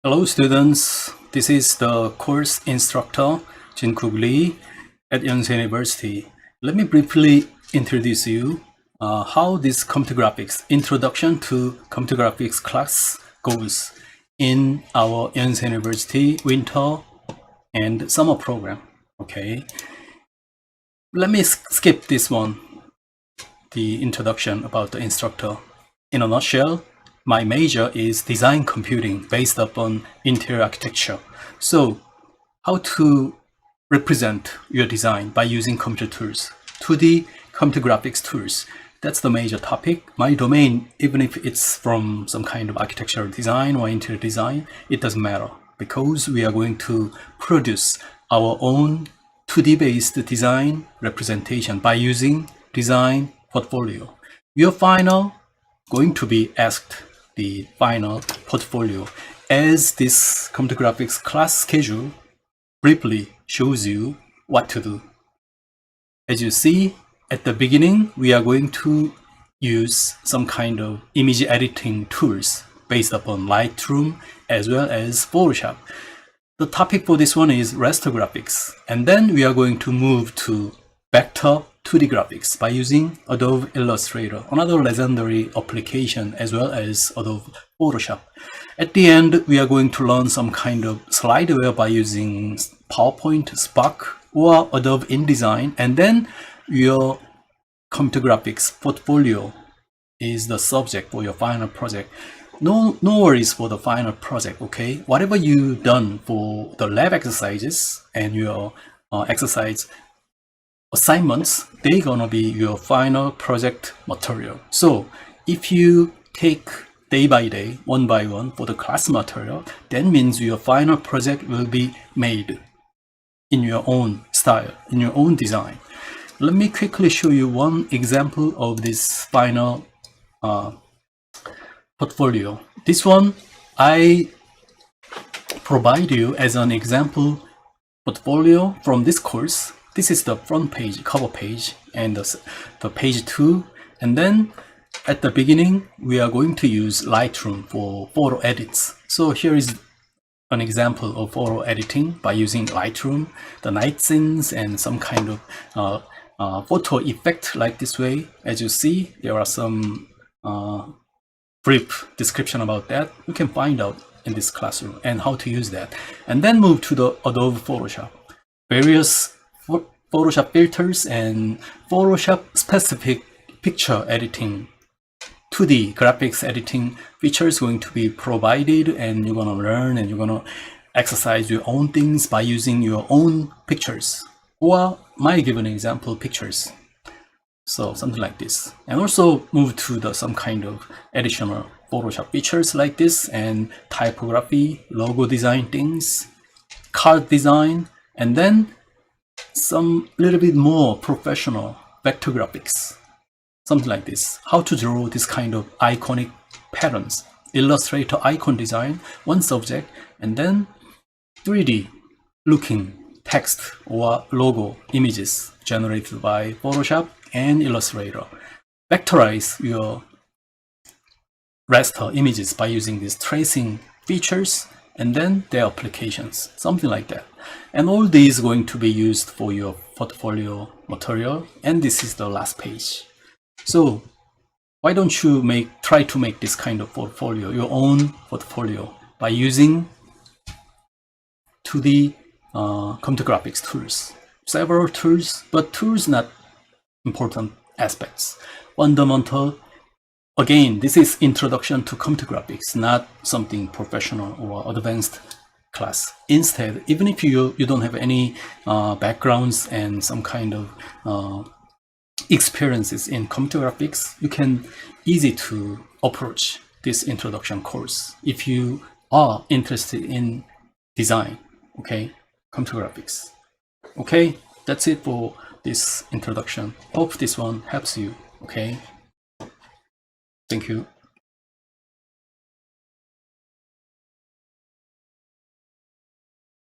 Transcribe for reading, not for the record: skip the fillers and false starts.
Hello students, this is the course instructor Kook at Yonsei University. Let me briefly introduce you how this computer graphics introduction to computer graphics class goes in our Yonsei University winter and summer program. Okay, let me skip this one, the introduction about the instructor. In a nutshell, my major is design computing based upon interior architecture. So how to represent your design by using computer tools, 2D computer graphics tools. That's the major topic. My domain, even if it's from some kind of architectural design or interior design, it doesn't matter because we are going to produce our own 2D based design representation by using design portfolio. Your final going to be asked the final portfolio, as this computer graphics class schedule briefly shows you what to do. As you see at the beginning, we are going to use some kind of image editing tools based upon Lightroom as well as Photoshop. The topic for this one is raster graphics, and then we are going to move to vector 2D graphics by using Adobe Illustrator, another legendary application, as well as Adobe Photoshop. At the end, we are going to learn some kind of slideware by using PowerPoint, Spark, or Adobe InDesign, and then your computer graphics portfolio is the subject for your final project. No worries for the final project, okay? Whatever you've done for the lab exercises and your exercise assignments, they're gonna be your final project material. So if you take day by day, one by one for the class material, that means your final project will be made in your own style, in your own design. Let me quickly show you one example of this final portfolio. This one I provide you as an example portfolio from this course. This is the front page, cover page, and the page 2. And then at the beginning, we are going to use Lightroom for photo edits. So here is an example of photo editing by using Lightroom, the night scenes and some kind of photo effect like this way. As you see, there are some brief description about that. You can find out in this classroom and how to use that. And then move to the Adobe Photoshop. Various Photoshop filters and Photoshop specific picture editing, 2D graphics editing features going to be provided, and you're gonna learn and you're gonna exercise your own things by using your own pictures or my given example pictures. So something like this. And also move to some kind of additional Photoshop features like this, and typography, logo design things, card design, and then some little bit more professional vector graphics, something like this. How to draw this kind of iconic patterns, Illustrator icon design, one subject, and then 3D looking text or logo images generated by Photoshop and Illustrator. Vectorize your raster images by using these tracing features and then their applications, something like that. And all these going to be used for your portfolio material, and this is the last page. So why don't you try to make this kind of portfolio, your own portfolio, by using 2D computer graphics tools. Several tools, but tools not important aspects. Fundamental. Again, this is introduction to computer graphics, not something professional or advanced class. Instead, even if you don't have any backgrounds and some kind of experiences in computer graphics, you can easy to approach this introduction course if you are interested in design, okay, computer graphics. Okay, that's it for this introduction. Hope this one helps you. Okay, thank you.